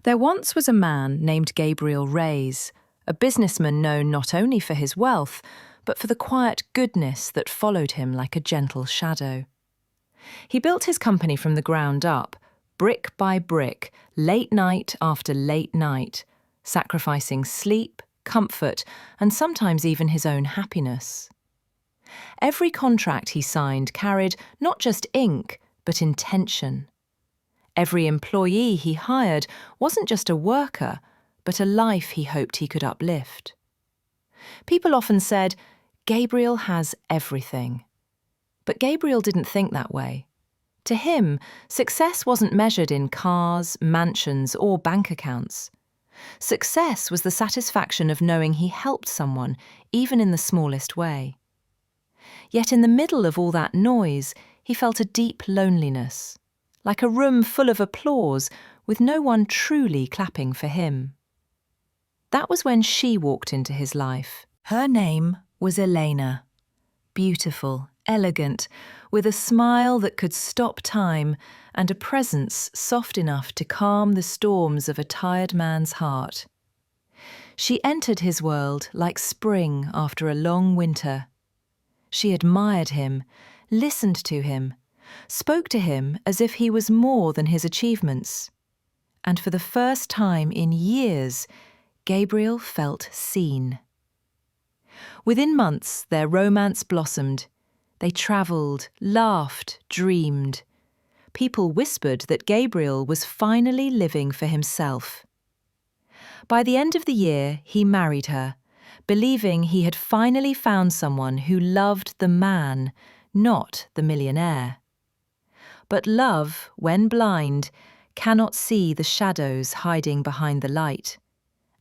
There once was a man named Gabriel Reyes, a businessman known not only for his wealth, but for the quiet goodness that followed him like a gentle shadow. He built his company from the ground up, brick by brick, late night after late night, sacrificing sleep, comfort, and sometimes even his own happiness. Every contract he signed carried not just ink, but intention. Every employee he hired wasn't just a worker, but a life he hoped he could uplift. People often said, "Gabriel has everything." But Gabriel didn't think that way. To him, success wasn't measured in cars, mansions, or bank accounts. Success was the satisfaction of knowing he helped someone, even in the smallest way. Yet in the middle of all that noise, he felt a deep loneliness, like a room full of applause with no one truly clapping for him. That was when she walked into his life. Her name was Elena. Beautiful, elegant, with a smile that could stop time and a presence soft enough to calm the storms of a tired man's heart. She entered his world like spring after a long winter. She admired him, listened to him, spoke to him as if he was more than his achievements. And for the first time in years, Gabriel felt seen. Within months, their romance blossomed. They travelled, laughed, dreamed. People whispered that Gabriel was finally living for himself. By the end of the year, he married her, believing he had finally found someone who loved the man, not the millionaire. But love, when blind, cannot see the shadows hiding behind the light.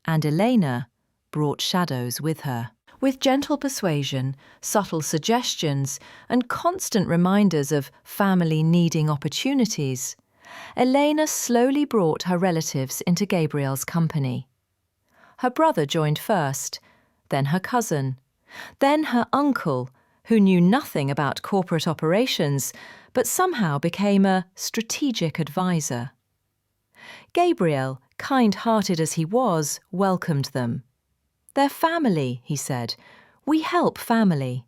And Elena brought shadows with her. With gentle persuasion, subtle suggestions, and constant reminders of family needing opportunities, Elena slowly brought her relatives into Gabriel's company. Her brother joined first, then her cousin, then her uncle, who knew nothing about corporate operations, but somehow became a strategic advisor. Gabriel, kind-hearted as he was, welcomed them. "They're family," he said. "We help family."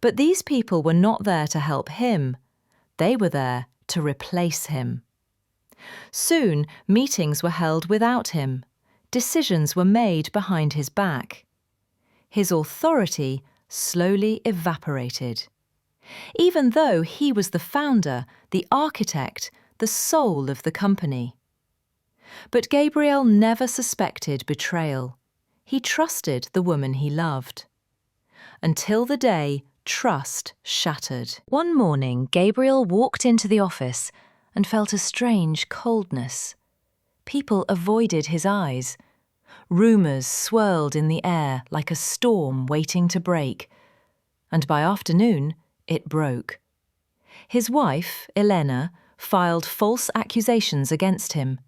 But these people were not there to help him. They were there to replace him. Soon, meetings were held without him. Decisions were made behind his back. His authority slowly evaporated. Even though he was the founder, the architect, the soul of the company. But Gabriel never suspected betrayal. He trusted the woman he loved. Until the day trust shattered. One morning, Gabriel walked into the office and felt a strange coldness. People avoided his eyes. Rumours swirled in the air like a storm waiting to break. And by afternoon, it broke. His wife, Elena, filed false accusations against him.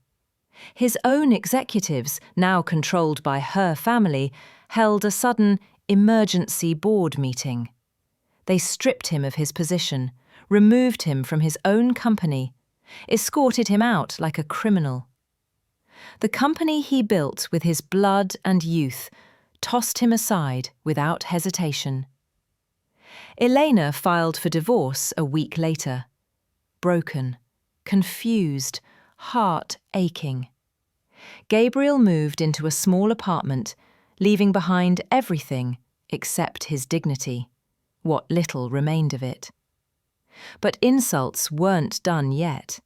His own executives, now controlled by her family, held a sudden emergency board meeting. They stripped him of his position, removed him from his own company, escorted him out like a criminal. The company he built with his blood and youth tossed him aside without hesitation. Elena filed for divorce a week later. Broken, confused, heart aching. Gabriel moved into a small apartment, leaving behind everything except his dignity, what little remained of it. But insults weren't done yet.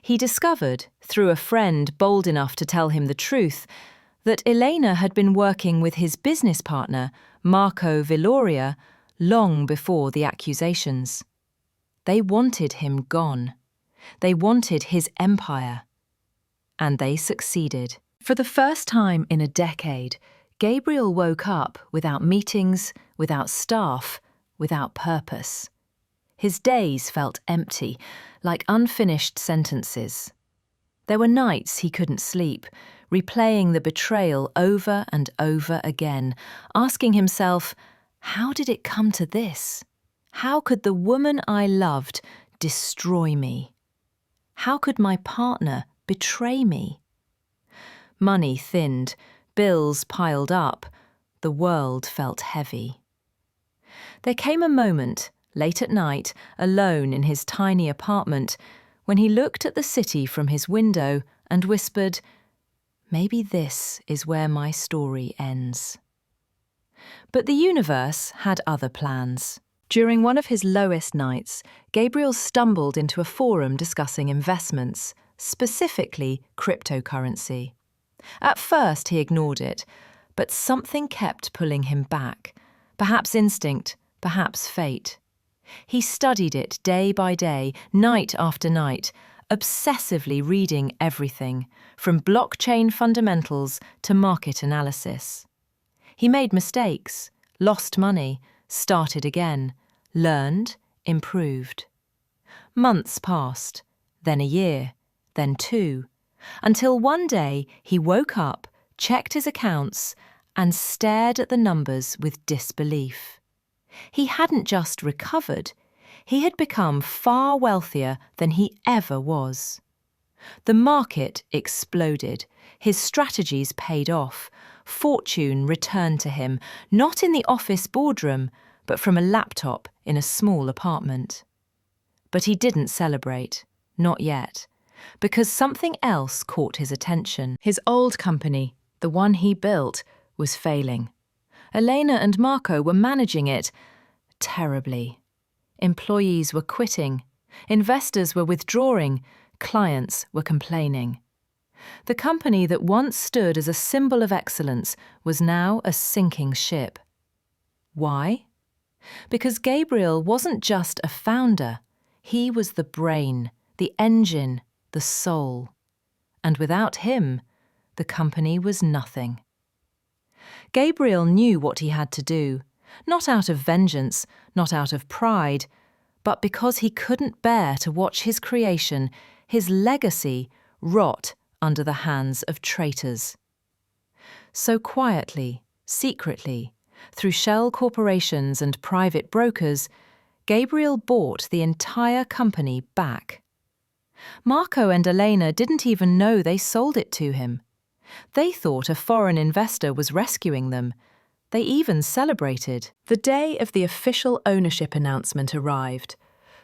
He discovered, through a friend bold enough to tell him the truth, that Elena had been working with his business partner, Marco Villoria, long before the accusations. They wanted him gone. They wanted his empire. And they succeeded. For the first time in a decade, Gabriel woke up without meetings, without staff, without purpose. His days felt empty, like unfinished sentences. There were nights he couldn't sleep, replaying the betrayal over and over again, asking himself, how did it come to this? How could the woman I loved destroy me? How could my partner betray me? Money thinned, bills piled up, the world felt heavy. There came a moment, late at night, alone in his tiny apartment, when he looked at the city from his window and whispered, "Maybe this is where my story ends." But the universe had other plans. During one of his lowest nights, Gabriel stumbled into a forum discussing investments, specifically cryptocurrency. At first he ignored it, but something kept pulling him back. Perhaps instinct, perhaps fate. He studied it day by day, night after night, obsessively reading everything, from blockchain fundamentals to market analysis. He made mistakes, lost money, started again, learned, improved. Months passed, then a year, then 2, until one day he woke up, checked his accounts, and stared at the numbers with disbelief. He hadn't just recovered, he had become far wealthier than he ever was. The market exploded, his strategies paid off, fortune returned to him, not in the office boardroom, but from a laptop in a small apartment. But he didn't celebrate, not yet, because something else caught his attention. His old company, the one he built, was failing. Elena and Marco were managing it terribly. Employees were quitting, investors were withdrawing, clients were complaining. The company that once stood as a symbol of excellence was now a sinking ship. Why? Because Gabriel wasn't just a founder, he was the brain, the engine, the soul. And without him, the company was nothing. Gabriel knew what he had to do, not out of vengeance, not out of pride, but because he couldn't bear to watch his creation, his legacy, rot under the hands of traitors. So quietly, secretly, through shell corporations and private brokers, Gabriel bought the entire company back. Marco and Elena didn't even know they sold it to him. They thought a foreign investor was rescuing them. They even celebrated. The day of the official ownership announcement arrived.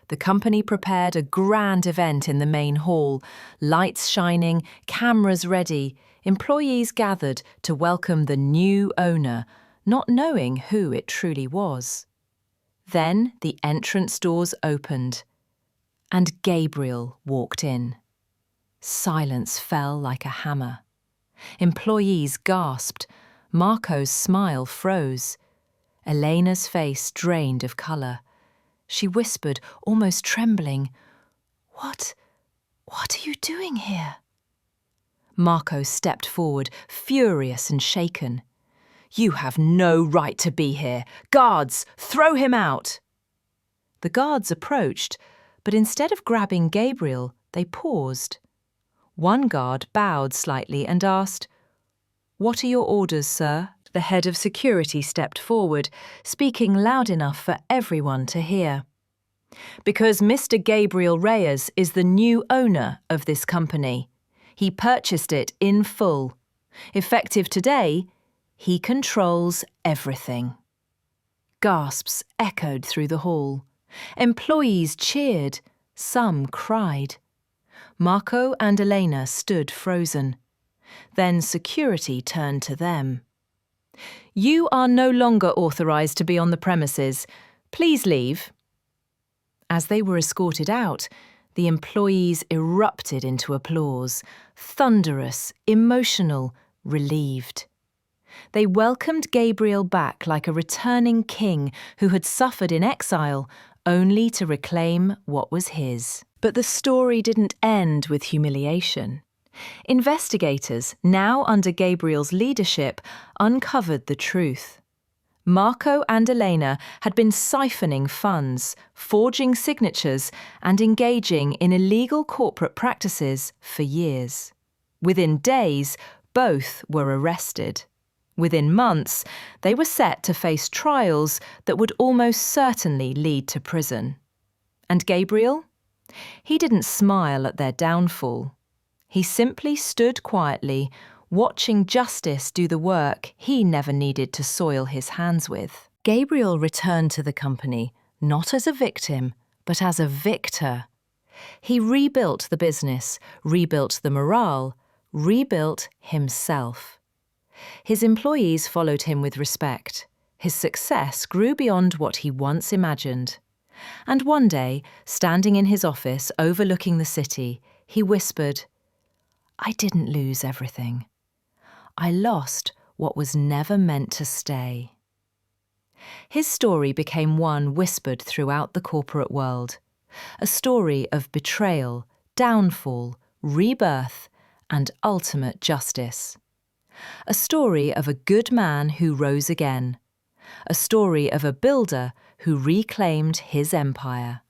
The company prepared a grand event in the main hall, lights shining, cameras ready, employees gathered to welcome the new owner, not knowing who it truly was. Then the entrance doors opened, and Gabriel walked in. Silence fell like a hammer. Employees gasped. Marco's smile froze. Elena's face drained of colour. She whispered, almost trembling, What are you doing here?" Marco stepped forward, furious and shaken. "You have no right to be here. Guards, throw him out!" The guards approached, but instead of grabbing Gabriel, they paused. One guard bowed slightly and asked, "What are your orders, sir?" The head of security stepped forward, speaking loud enough for everyone to hear. "Because Mr. Gabriel Reyes is the new owner of this company. He purchased it in full. Effective today, he controls everything." Gasps echoed through the hall. Employees cheered, some cried. Marco and Elena stood frozen. Then security turned to them. "You are no longer authorized to be on the premises. Please leave." As they were escorted out, the employees erupted into applause, thunderous, emotional, relieved. They welcomed Gabriel back like a returning king who had suffered in exile, only to reclaim what was his. But the story didn't end with humiliation. Investigators, now under Gabriel's leadership, uncovered the truth. Marco and Elena had been siphoning funds, forging signatures, and engaging in illegal corporate practices for years. Within days, both were arrested. Within months, they were set to face trials that would almost certainly lead to prison. And Gabriel? He didn't smile at their downfall. He simply stood quietly, watching justice do the work he never needed to soil his hands with. Gabriel returned to the company, not as a victim, but as a victor. He rebuilt the business, rebuilt the morale, rebuilt himself. His employees followed him with respect. His success grew beyond what he once imagined. And one day, standing in his office overlooking the city, he whispered, "I didn't lose everything. I lost what was never meant to stay." His story became one whispered throughout the corporate world, a story of betrayal, downfall, rebirth, and ultimate justice. A story of a good man who rose again. A story of a builder who reclaimed his empire.